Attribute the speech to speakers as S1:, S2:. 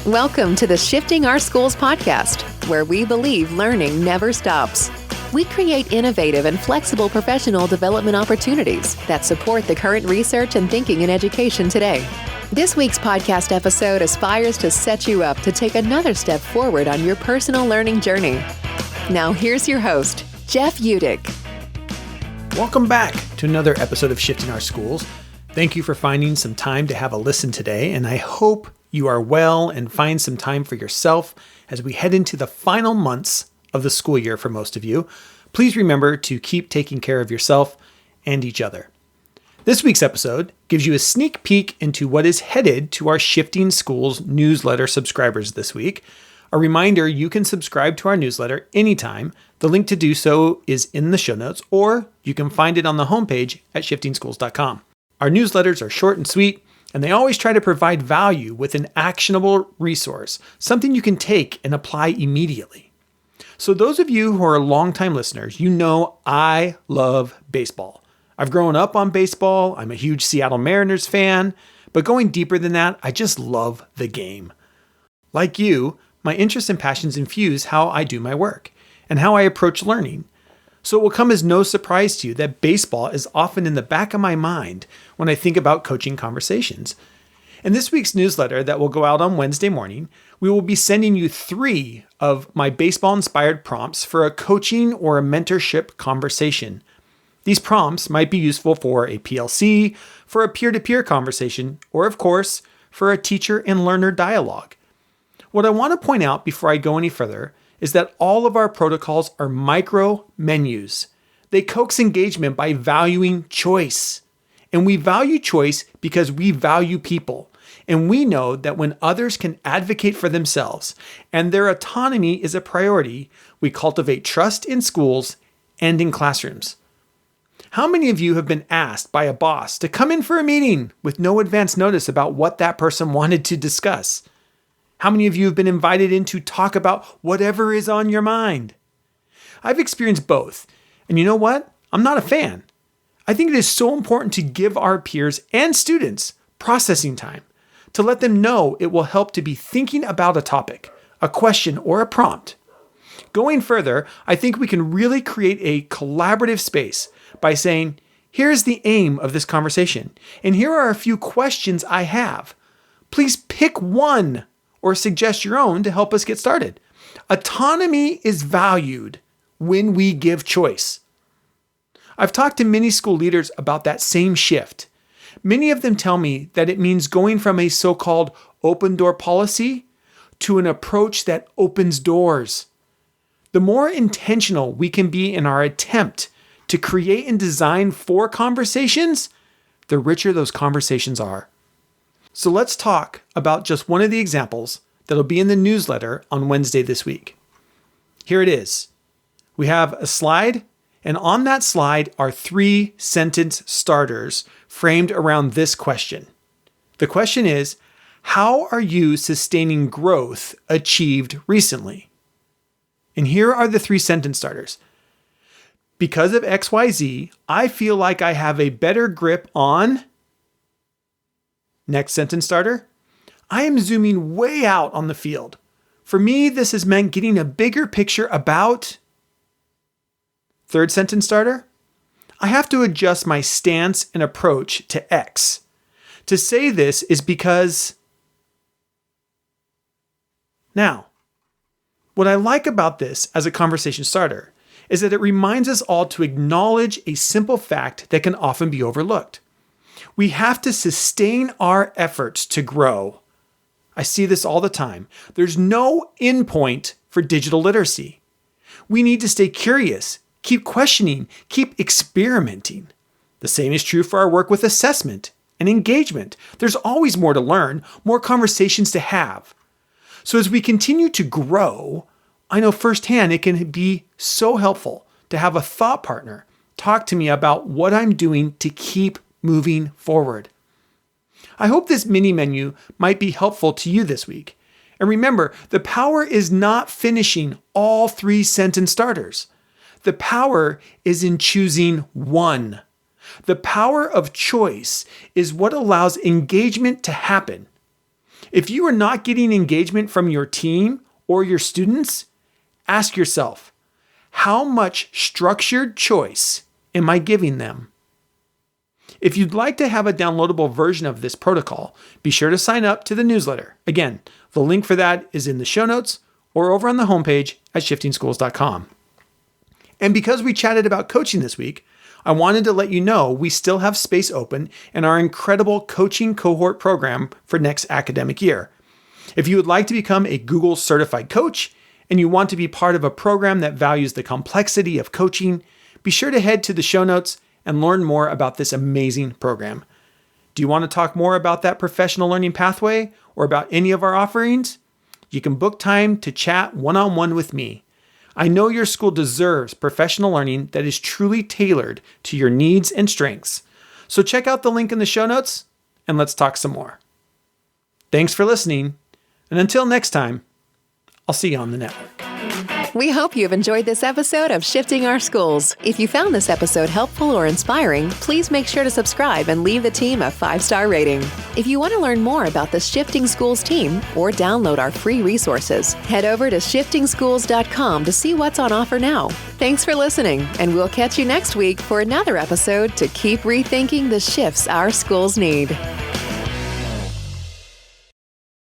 S1: Welcome to the Shifting Our Schools podcast, where we believe learning never stops. We create innovative and flexible professional development opportunities that support the current research and thinking in education today. This week's podcast episode aspires to set you up to take another step forward on your personal learning journey. Now here's your host, Jeff Udick.
S2: Welcome back to another episode of Shifting Our Schools. Thank you for finding some time to have a listen today, and I hope you are well and find some time for yourself as we head into the final months of the school year for most of you. Please remember to keep taking care of yourself and each other. This week's episode gives you a sneak peek into what is headed to our Shifting Schools newsletter subscribers this week. A reminder, you can subscribe to our newsletter anytime. The link to do so is in the show notes, or you can find it on the homepage at shiftingschools.com. Our newsletters are short and sweet, and they always try to provide value with an actionable resource, something you can take and apply immediately. So those of you who are longtime listeners, you know I love baseball. I've grown up on baseball. I'm a huge Seattle Mariners fan, but going deeper than that, I just love the game. Like you, my interests and passions infuse how I do my work and how I approach learning. So it will come as no surprise to you that baseball is often in the back of my mind when I think about coaching conversations. In this week's newsletter that will go out on Wednesday morning, we will be sending you 3 of my baseball-inspired prompts for a coaching or a mentorship conversation. These prompts might be useful for a PLC, for a peer-to-peer conversation, or of course, for a teacher and learner dialogue. What I want to point out before I go any further is that all of our protocols are micro menus. They coax engagement by valuing choice. And we value choice because we value people. And we know that when others can advocate for themselves and their autonomy is a priority, we cultivate trust in schools and in classrooms. How many of you have been asked by a boss to come in for a meeting with no advance notice about what that person wanted to discuss? How many of you have been invited in to talk about whatever is on your mind? I've experienced both. And you know what? I'm not a fan. I think it is so important to give our peers and students processing time, to let them know it will help to be thinking about a topic, a question, or a prompt. Going further, I think we can really create a collaborative space by saying, here's the aim of this conversation, and here are a few questions I have. Please pick one or suggest your own to help us get started. Autonomy is valued when we give choice. I've talked to many school leaders about that same shift. Many of them tell me that it means going from a so-called open door policy to an approach that opens doors. The more intentional we can be in our attempt to create and design for conversations, the richer those conversations are. So let's talk about just one of the examples that'll be in the newsletter on Wednesday this week. Here it is. We have a slide, and on that slide are 3 sentence starters framed around this question. The question is, how are you sustaining growth achieved recently? And here are the 3 sentence starters. Because of XYZ, I feel like I have a better grip on... Next sentence starter. I am zooming way out on the field. For me, this has meant getting a bigger picture about... Third sentence starter. I have to adjust my stance and approach to X. To say this is because... Now, what I like about this as a conversation starter is that it reminds us all to acknowledge a simple fact that can often be overlooked. We have to sustain our efforts to grow. I see this all the time. There's no endpoint for digital literacy. We need to stay curious, keep questioning, keep experimenting. The same is true for our work with assessment and engagement. There's always more to learn, more conversations to have. So as we continue to grow, I know firsthand it can be so helpful to have a thought partner talk to me about what I'm doing to keep moving forward. I hope this mini menu might be helpful to you this week. And remember, the power is not finishing all 3 sentence starters. The power is in choosing one. The power of choice is what allows engagement to happen. If you are not getting engagement from your team or your students, ask yourself, how much structured choice am I giving them? If you'd like to have a downloadable version of this protocol, be sure to sign up to the newsletter. Again, the link for that is in the show notes or over on the homepage at shiftingschools.com. And because we chatted about coaching this week, I wanted to let you know we still have space open in our incredible coaching cohort program for next academic year. If you would like to become a Google certified coach and you want to be part of a program that values the complexity of coaching, be sure to head to the show notes and learn more about this amazing program. Do you want to talk more about that professional learning pathway or about any of our offerings? You can book time to chat one-on-one with me. I know your school deserves professional learning that is truly tailored to your needs and strengths. So check out the link in the show notes and let's talk some more. Thanks for listening. And until next time, I'll see you on the network.
S1: We hope you've enjoyed this episode of Shifting Our Schools. If you found this episode helpful or inspiring, please make sure to subscribe and leave the team a 5-star rating. If you want to learn more about the Shifting Schools team or download our free resources, head over to shiftingschools.com to see what's on offer now. Thanks for listening, and we'll catch you next week for another episode to keep rethinking the shifts our schools need.